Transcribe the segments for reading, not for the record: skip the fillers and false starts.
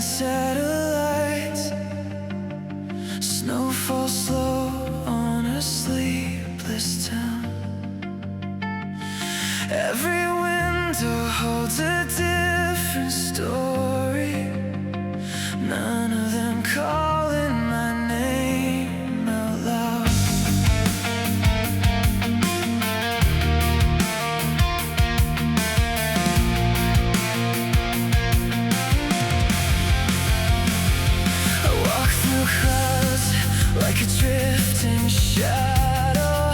satellites. Snow falls slow on a sleepless town. Every window holds a different story. None of them calling my name out loud. I walk through crowds like a drifting shadow,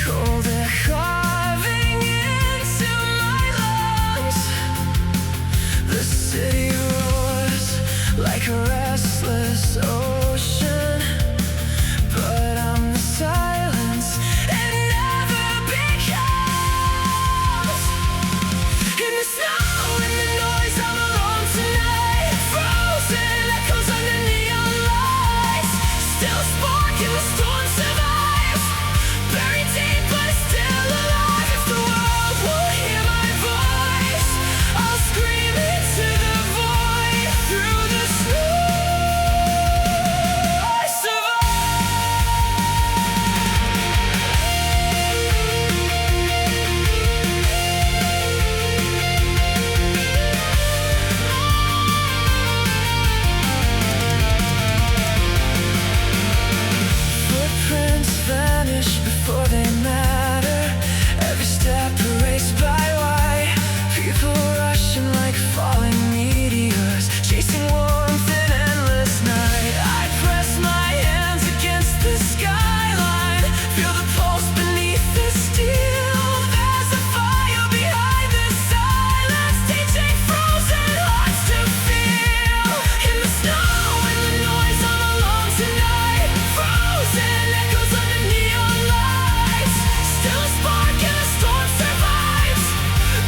cold air carving into my lungs. The city roars like a restless ocean, but I'm the silence it never becomes. In the snow, in the noise, I'm alone tonight. Frozen echoes under neon lights. Still a spark and the storm survives. Buried deep but still alive. If the world will hear my voice, I'll scream into the void. Through the snow I Footprints vanish before they matter. Every step erased by white. People rushing like falling meteors, chasing warmth in endless night. I press my hands against the skyline, feel the pulse beneath the steel. There's a fire behind the silence, teaching frozen hearts to feel. In the snow, in the noise, I'm alone tonight. Frozen echoes under neon lights. Still a spark and the storm survives.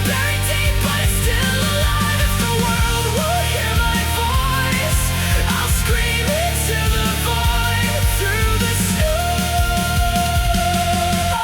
Buried deep but it's still alive. If the world will hear my voice, I'll scream into the void. Through the snow I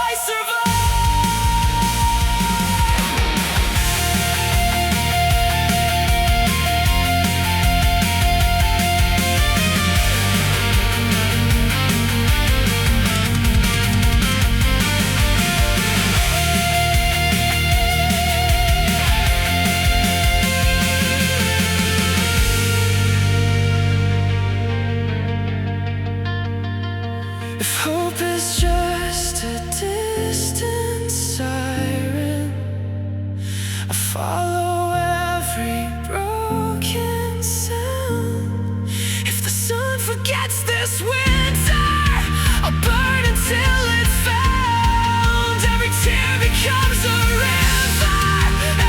If hope is just a distant siren, I follow every broken sound. If the sun forgets this winter, I'll burn until it's found. Every tear becomes a river,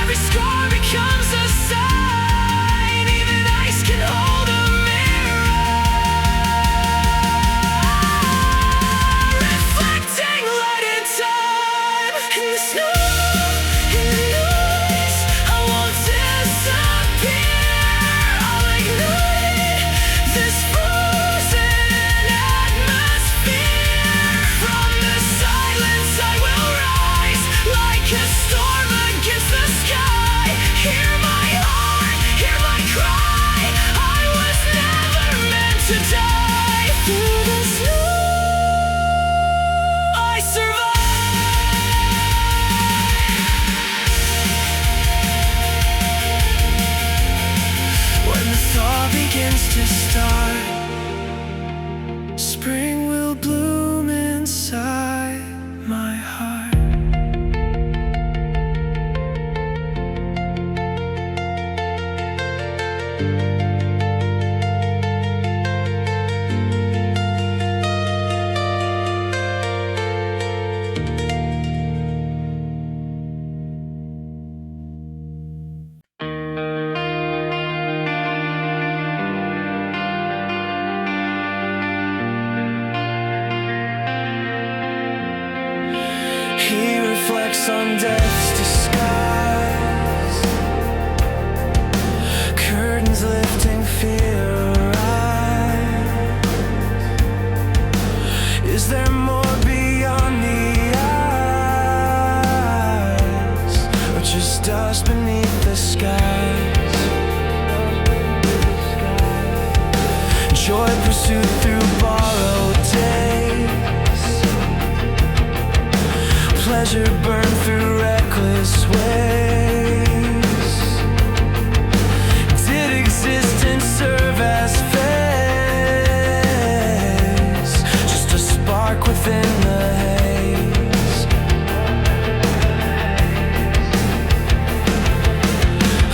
every scar becomes a sign. Even ice can hold a reflecting light in time. In the snow, in the noise, I won't disappear. I'll ignite this frozen atmosphere. From the silence I will rise, like a storm against the sky. Hear my heart, hear my cry. I was never meant to die. Through the snow I survive. When the thaw begins to start, spring will bloom inside my heart. He reflects on death's disguise. Curtains lifted pursued through borrowed days. Pleasure burned through reckless ways. Did existence serve as phase? Just a spark within the haze.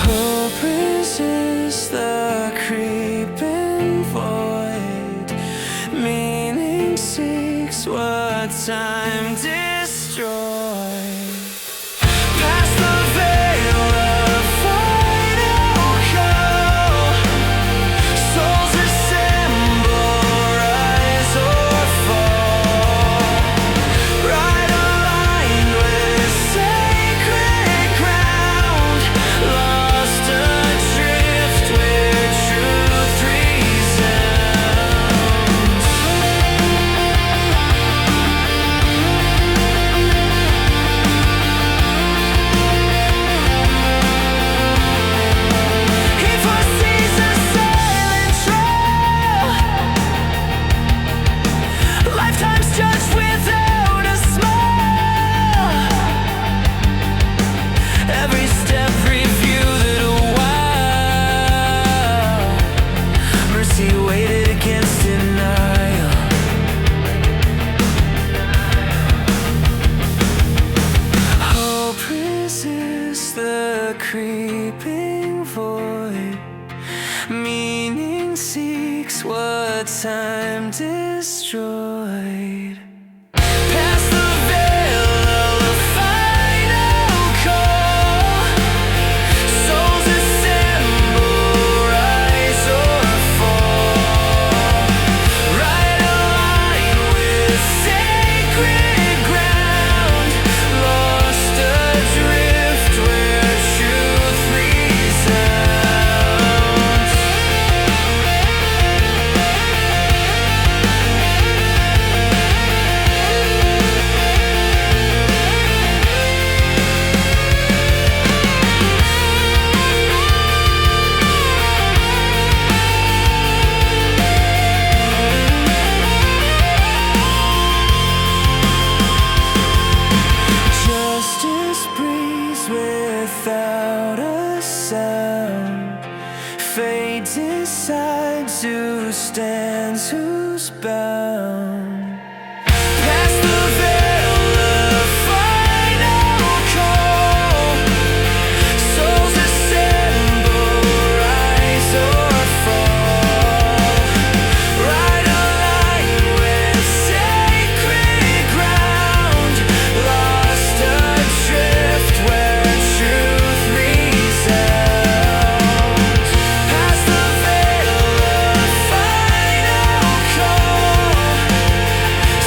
Hope resists the creeping void. Meaning seeks what time destroyed. Past the veil of final call, souls assemble, rise or fall. Right aligned with sacred ground, lost adrift where truth resounds. He foresees a silent trail, lifetimes judged without a smile. Every step reviewed a while. Mercy weighted against denial. Hope resists the creeping void. Meaning seeks what time destroyed. Past the veil of the final call, souls assemble, rise or fall. Right aligned with sacred ground, lost adrift where truth resounds. Justice breathes without a sound. Fate decides who stands, who's bound. Past the veil of final call, souls assemble, rise or fall. Right aligned with sacred ground, lost adrift where truth resounds. Past the veil of final call,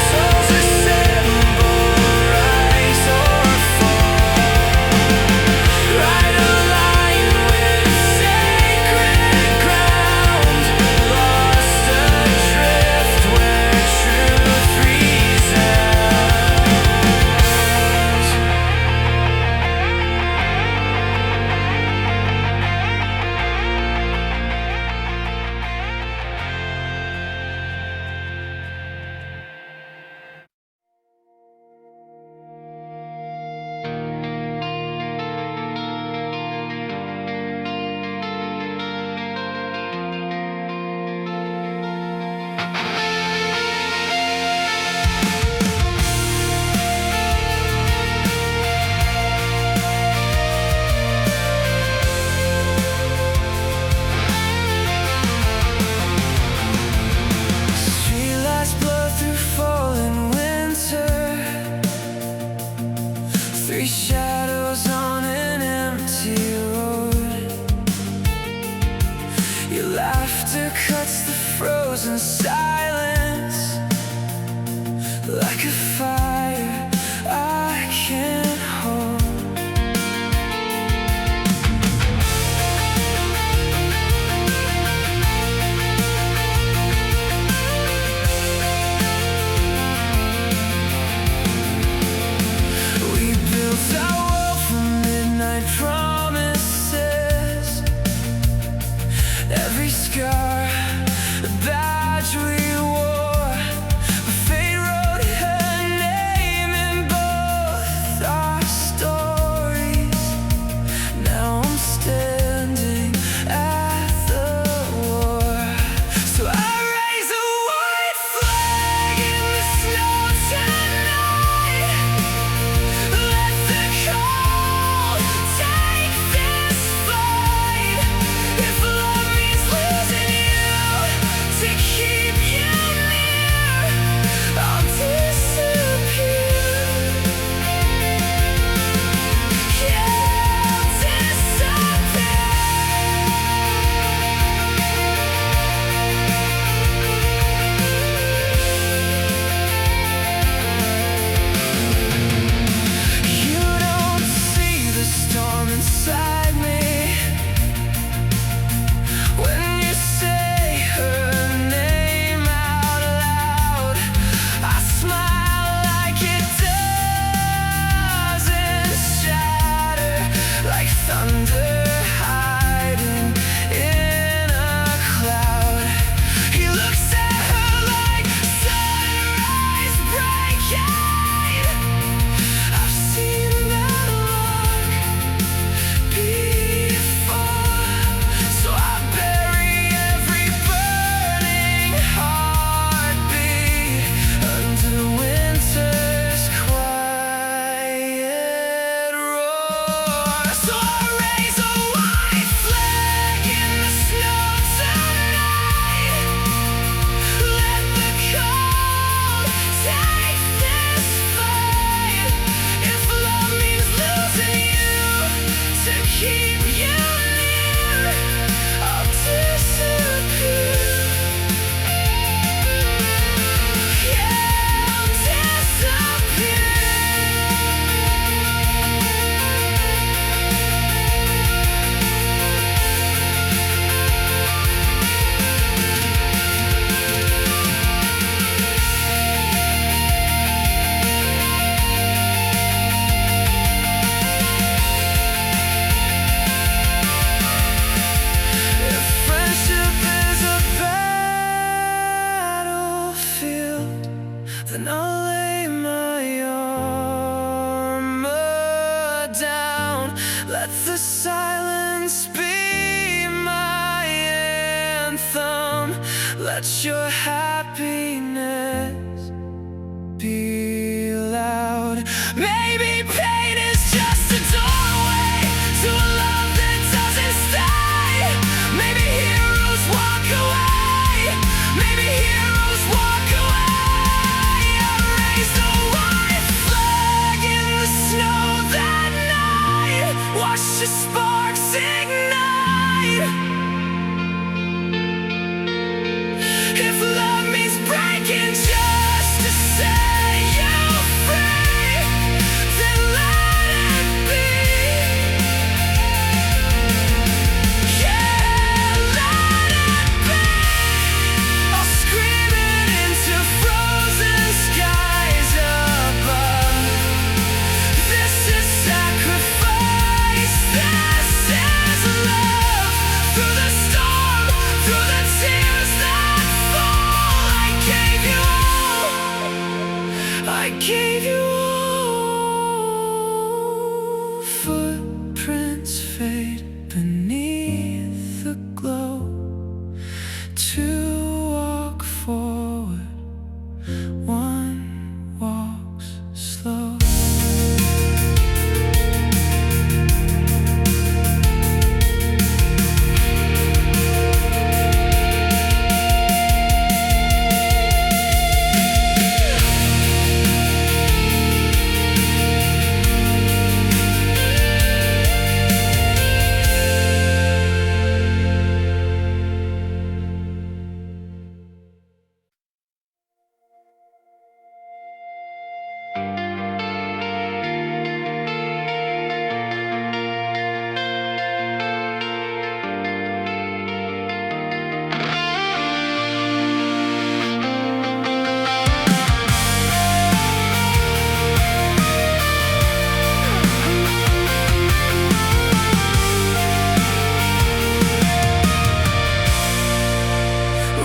souls assemble, rise or fall. Right aligned with sacred ground, lost adrift where truth resounds. Streetlights blow through fallen winter. Three shadows on an empty road. Your laughter cuts the frozen silence like a fire I can't hold. We built our world from midnight promises. Every scar a badge let your happiness be loud. Maybe pain is just a doorway to a love that doesn't stay. Maybe heroes walk away. Maybe heroes walk away. I raised a white flag in the snow that night. Watch the sparks ignite. If love means breaking just to set you free, then let it be. Yeah, let it be. I'll scream it into frozen skies above. This is sacrifice, this is love. Through the storm, through the tears that fall, I gave you all. I gave you all. Footprints fade beneath the glow. To walk forward, one walks slow.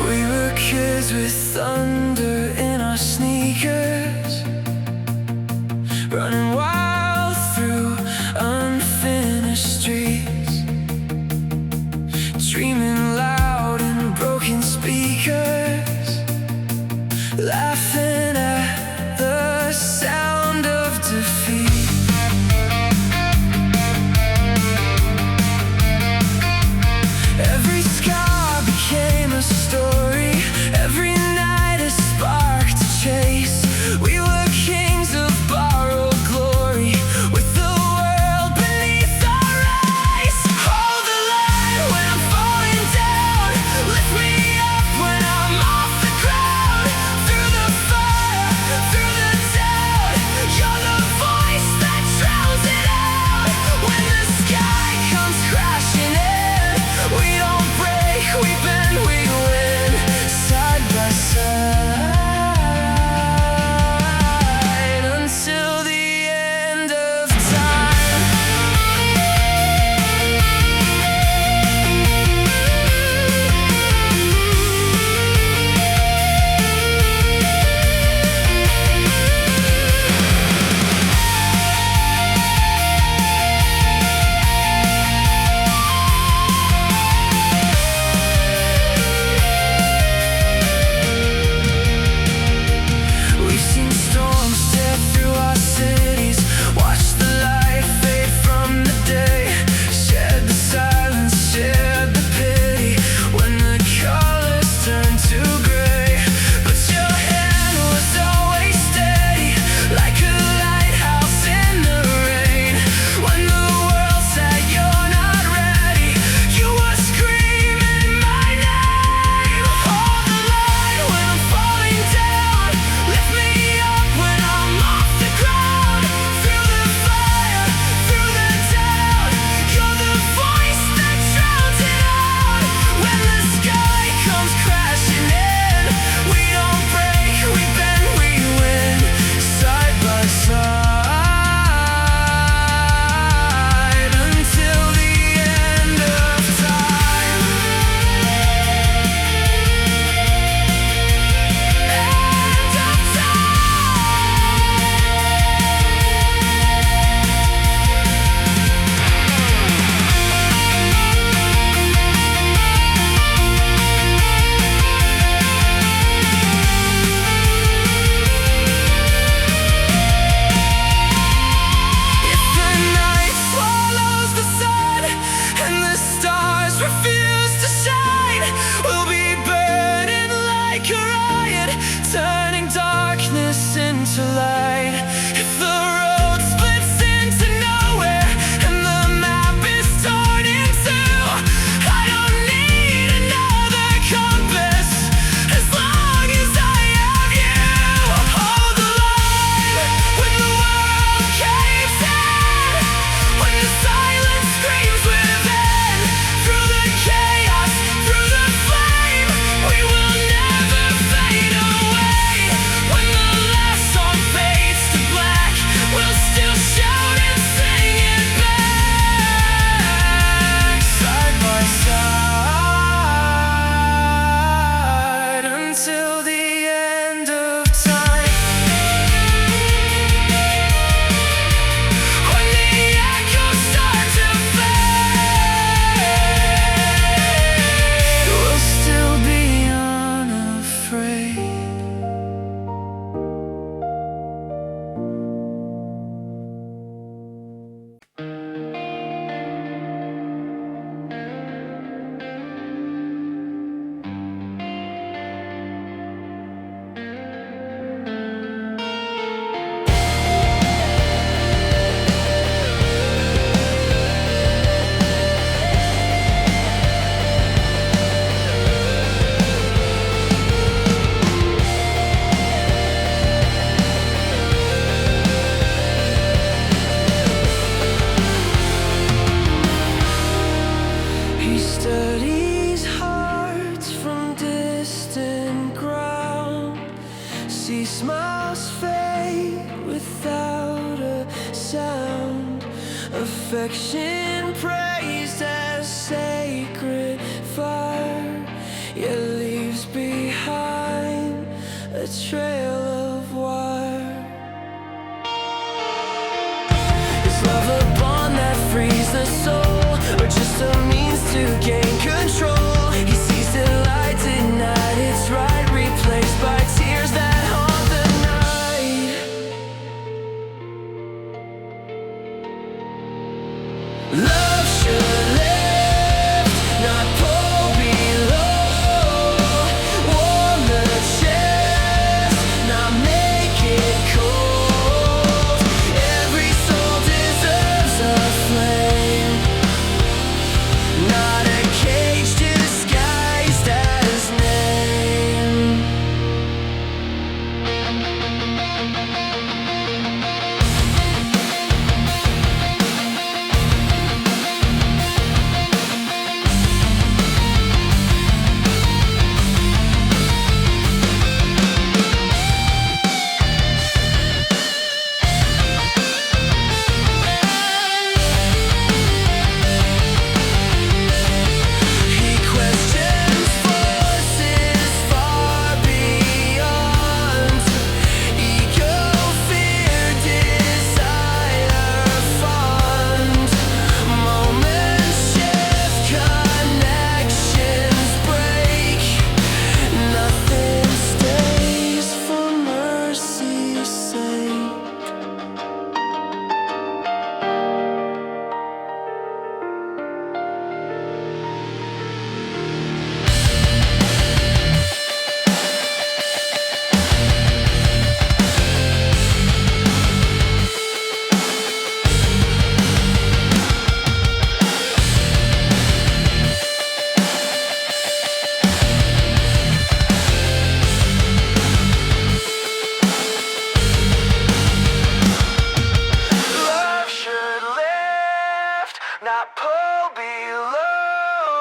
We were kids with thunder in our sneakers, running wild through unfinished streets, dreaming loud in broken speakers, laughing at the sound of defeat. Every scar became a story, every night a spark to chase. We were kings of borrowed glory, with the world beneath our eyes. Hold the line when I'm falling down, lift me up when I'm off the ground. Through the perfection praised as sacred fire, yet leaves behind a trail of wire. Is love a bond that frees the soul, or just a means to gain control? He sees delight denied, it's right, replaced by tears that haunt the night. Love should lift, not pull below. Warm the chest, not make it cold. Every soul deserves a flame, not a cage disguised as name. He questions forces far beyond ego, fear, desire, fond. Moments shift, connections break. Nothing stays for mercy's sake. Love should lift, not pull below.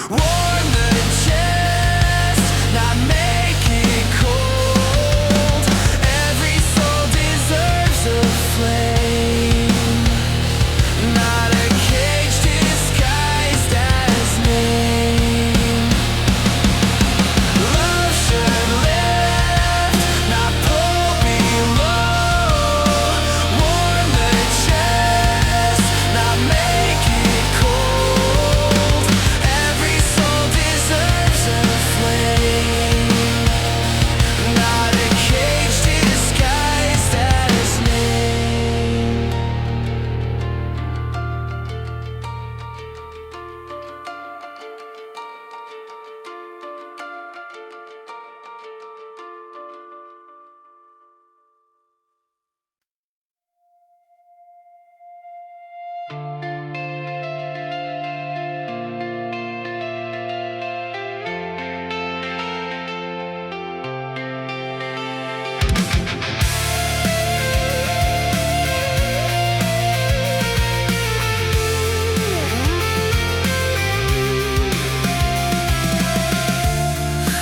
Warm the chest, not make it cold. Every soul deserves a flame, not a cage disguised as name. Love should lift, not pull below. Warm the chest, not make it cold. Every soul deserves a flame, not a cage disguised as name.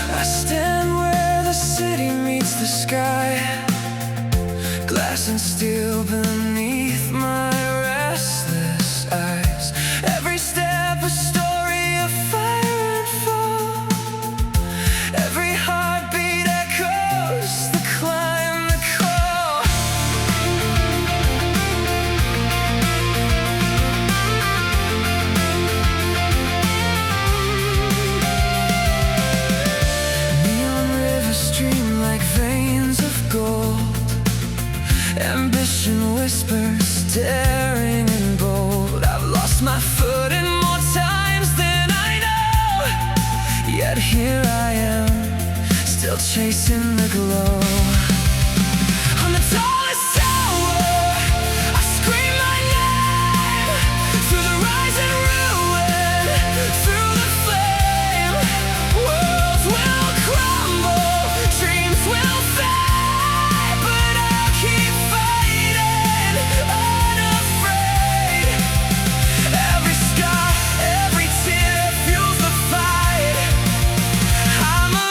I stand where the city meets the sky, glass and steel beneath my restless eyes. Every step a story of fire and fall. Every heartbeat echoes the climb, the call. Neon rivers stream like veins of gold. Ambition whispers, daring and bold. I've lost my footing more times than I know, yet here I am, still chasing the glow. On the tallest tower, I scream my name. Through the rising ruin, through the flame. Worlds will crumble, dreams will fade, but I'll keep fighting, unafraid. Every scar, every tear fuels the fight. I'm alive.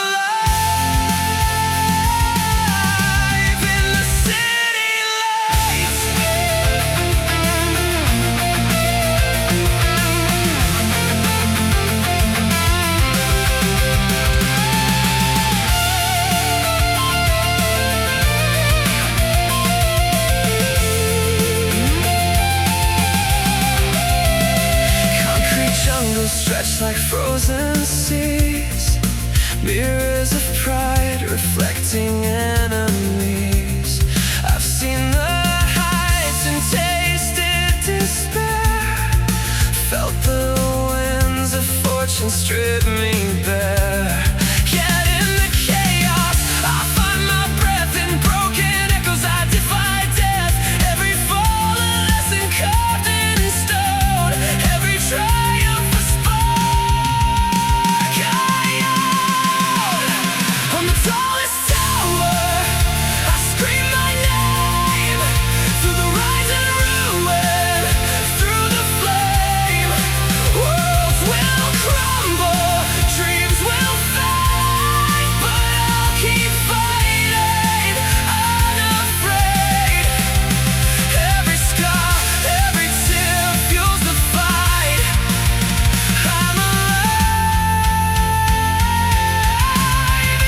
Mirrors of pride reflecting enemies. I've seen the heights and tasted despair, felt the winds of fortune strip me bare. Yet in the chaos I find my breath. In broken echoes I defy death. Every fall a lesson carved in stone. Every triumph a spark. On the tallest tower I scream my name. Through the rising ruin, through the flame. Worlds will crumble, dreams will fade, but I'll keep fighting, unafraid. Every scar, every tear fuels the fight. I'm alive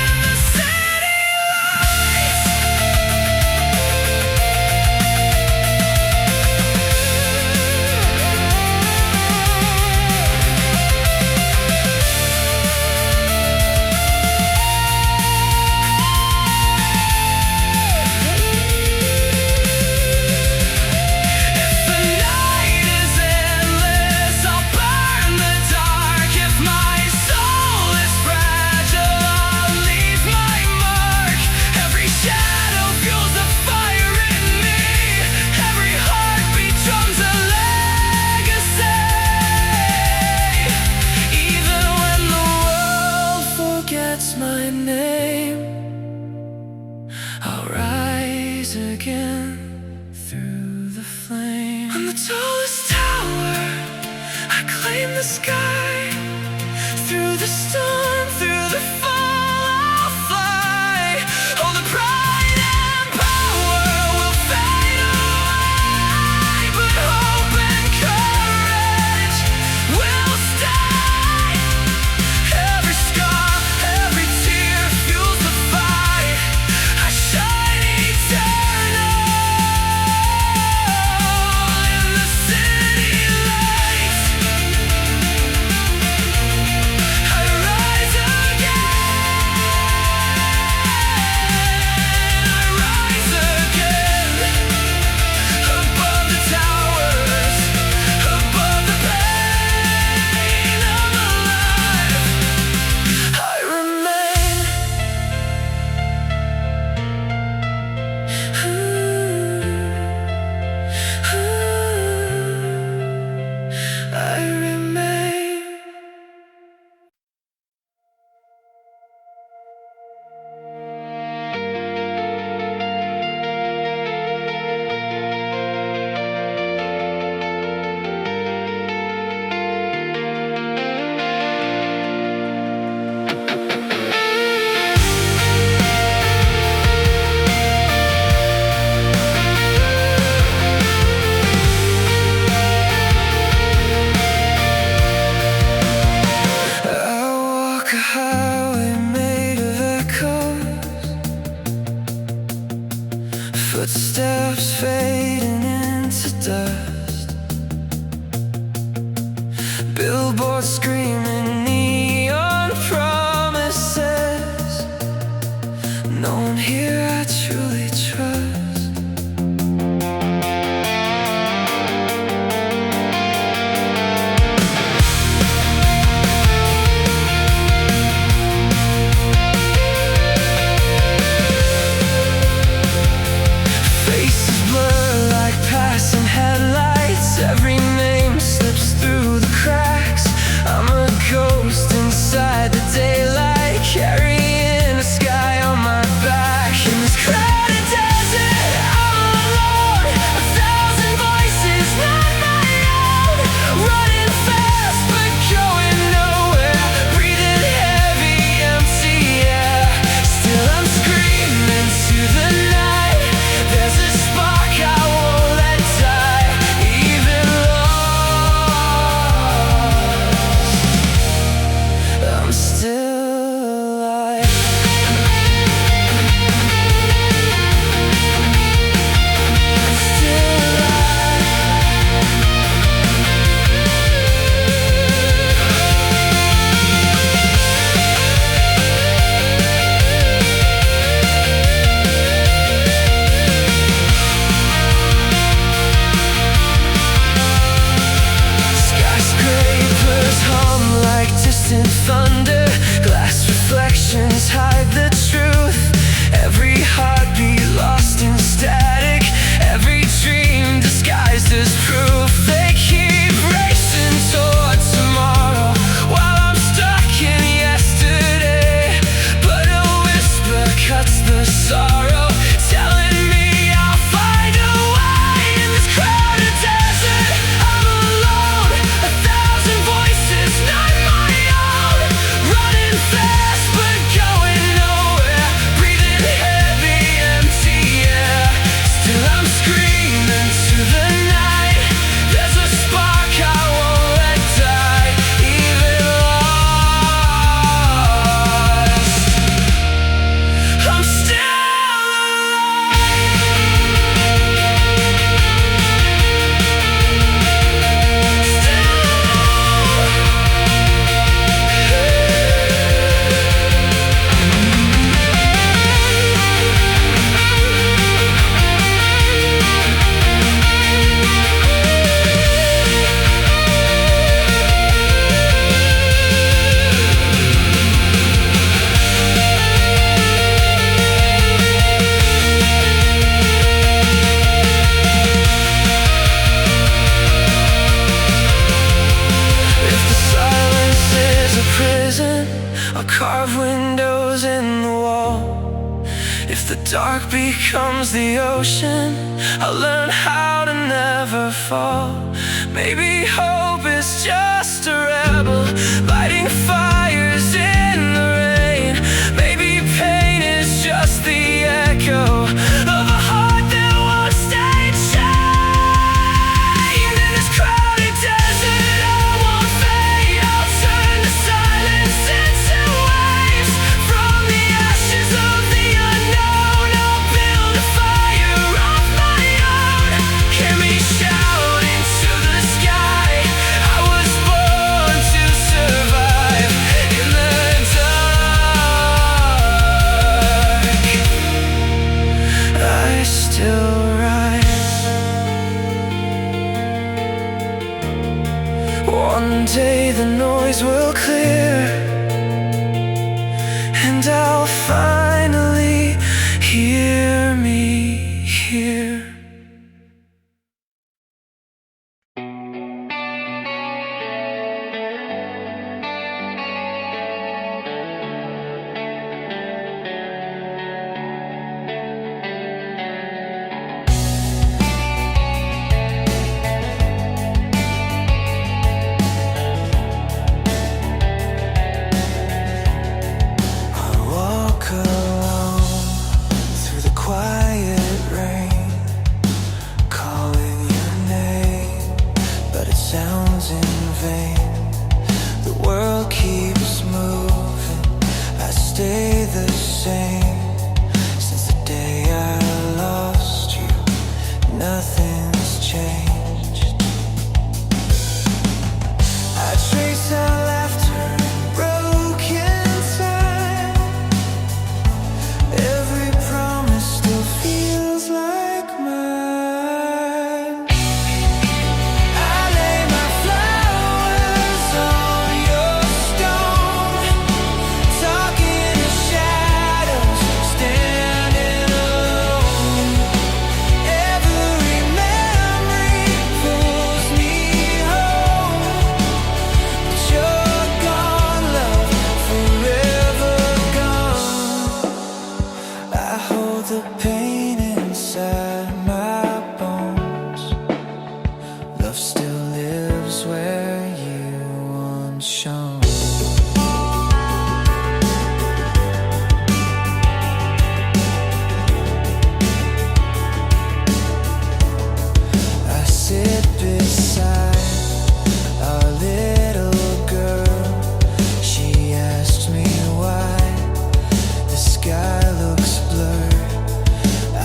in the city lights. If the night is endless, I'll burn the dark. If my soul is fragile, I'll leave my mark. Every shadow fuels the fire in me. Every heartbeat drums a legacy. Even when the world forgets my name, I'll rise again through the flame. On the tallest tower I claim the sky. Through the storm, through the fall, I'll fly. All the pride and power will fade away, but hope and courage will stay. Every scar, every tear fuels the fight. I shine eternal in the city lights. I rise again, above the towers, above the pain. I'm alive, I remain. I remain. I walk a highway made of echoes, footsteps fading into dust, billboards screaming neon promises. No one here I truly trust. Faces blurred. I'll carve windows in the wall. If the dark becomes the ocean, I'll learn how to never fall. Maybe hope is just a rebel lighting fires in the rain. Maybe pain is just the echo of a heart that won't stay chained. In this crowded desert I won't fade. I'll turn the silence into waves. From the ashes of the unknown, I'll build a fire of my own. Hear me shout into the sky. I was born to survive in the dark. I still rise. One day the noise will clear, and I'll finally hear me here. Sounds in vain. The world keeps moving, I stay the same. Since the day I lost you, nothing's changed. I trace our laughter in broken time. Every promise still feels like mine. The pain inside my bones. Love still lives where you once shone. I sit beside our little girl. She asked me why the sky looks blurred.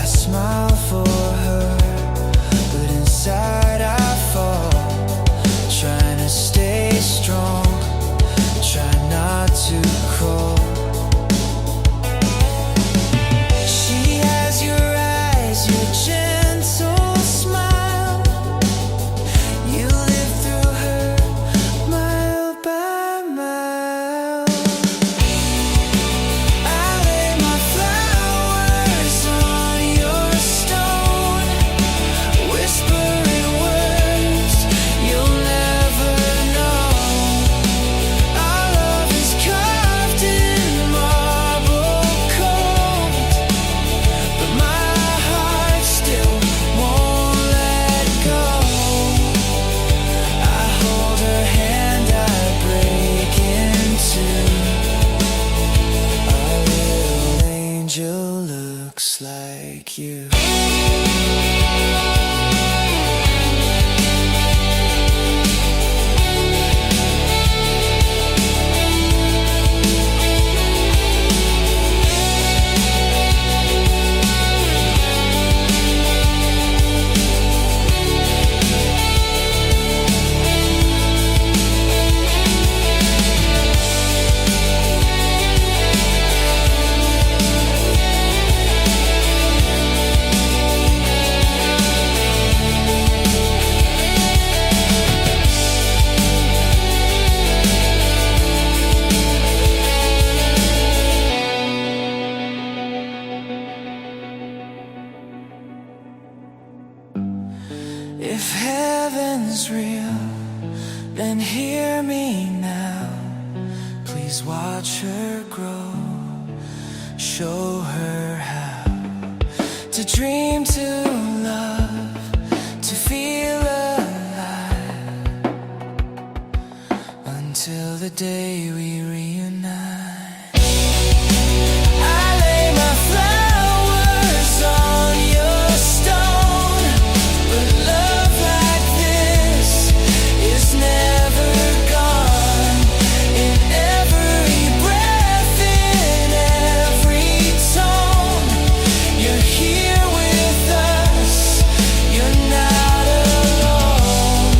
I smile for her, but inside I fall. Trying to stay strong, try not to crawl. She has your eyes, your gentle smile. You live through her, mile by mile. I lay my flowers on your stone, whispering words you'll never know. Our love is carved in marble cold, but my heart still won't let go. I hold her hand, I break into. Our little angel looks like you. If heaven's real, then hear me now. Please watch watch her grow. Show her how to dream, to love, to feel alive, until the day we reunite. I lay my flowers on your stone, but love like this is never gone. In every breath, in every tone, you're here with us, you're not alone.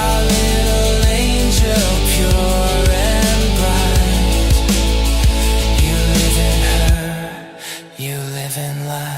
Our little angel, pure and bright. You live in her, you live in light.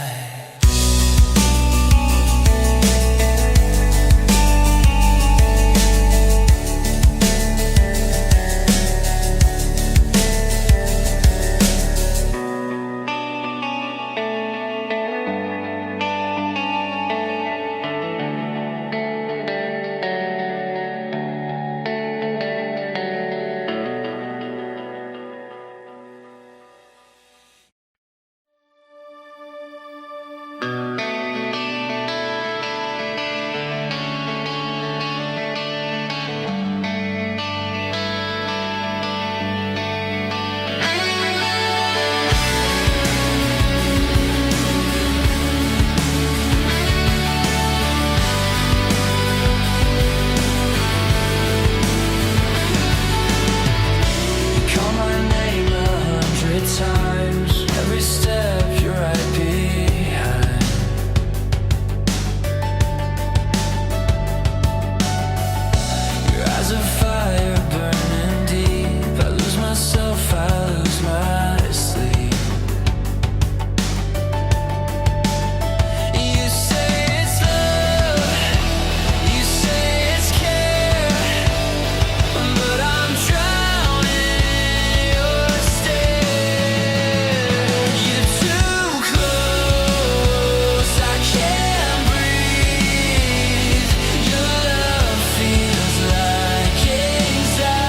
Call my name 100 times, every step you're right behind. Your eyes are fire burning deep. I lose myself, I lose my sleep. You say it's love, you say it's care, but I'm drowning in your stare. You're too close, I can't breathe. Your love feels like anxiety.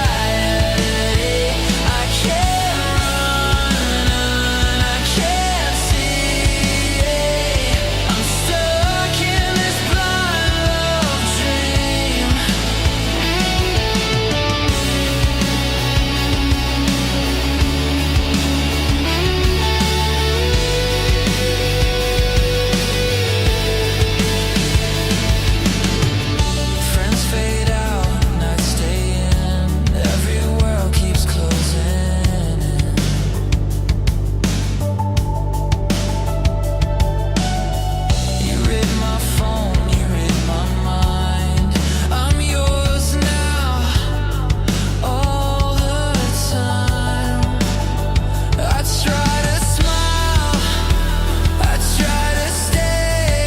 I can't run, I can't see. I'm stuck in this blind love dream. Friends fade out, nights stay in. Every world keeps closing in. You read my phone, you read my mind. I'm yours now, all the time. I try to smile, I try to stay,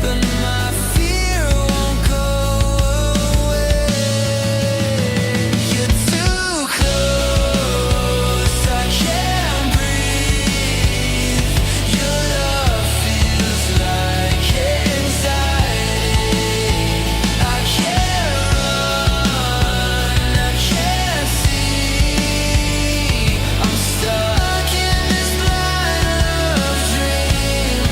but my fear won't go away. You're too close, I can't breathe. Your love feels like anxiety. I can't run, I can't see. I'm stuck in this blind love dream.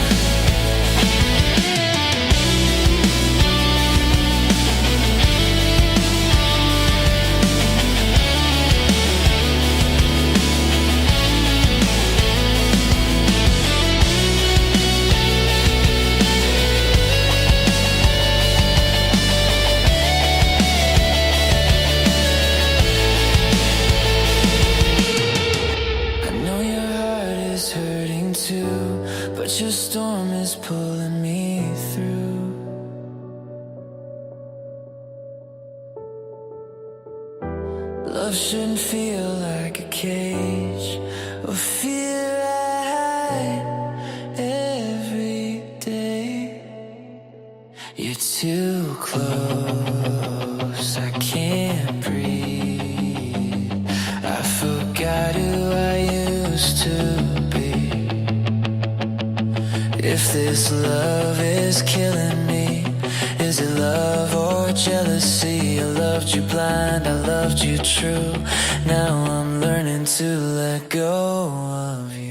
I know your heart is hurting too, but your storm is pulling me through. Love shouldn't feel like a cage, or feel right every day. You're too close, I can't breathe. I forgot who I used to be. If this love is killing me, is it love or your jealousy. I loved you blind, I loved you true. Now I'm learning to let go of you.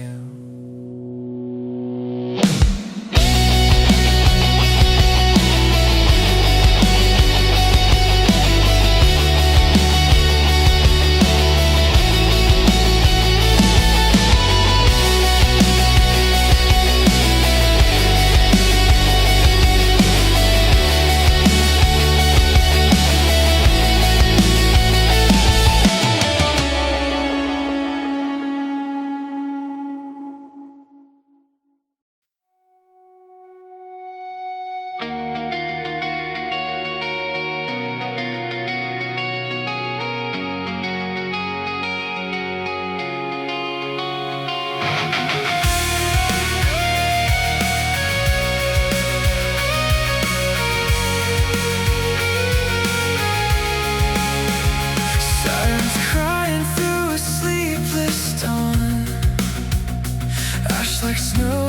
Like snow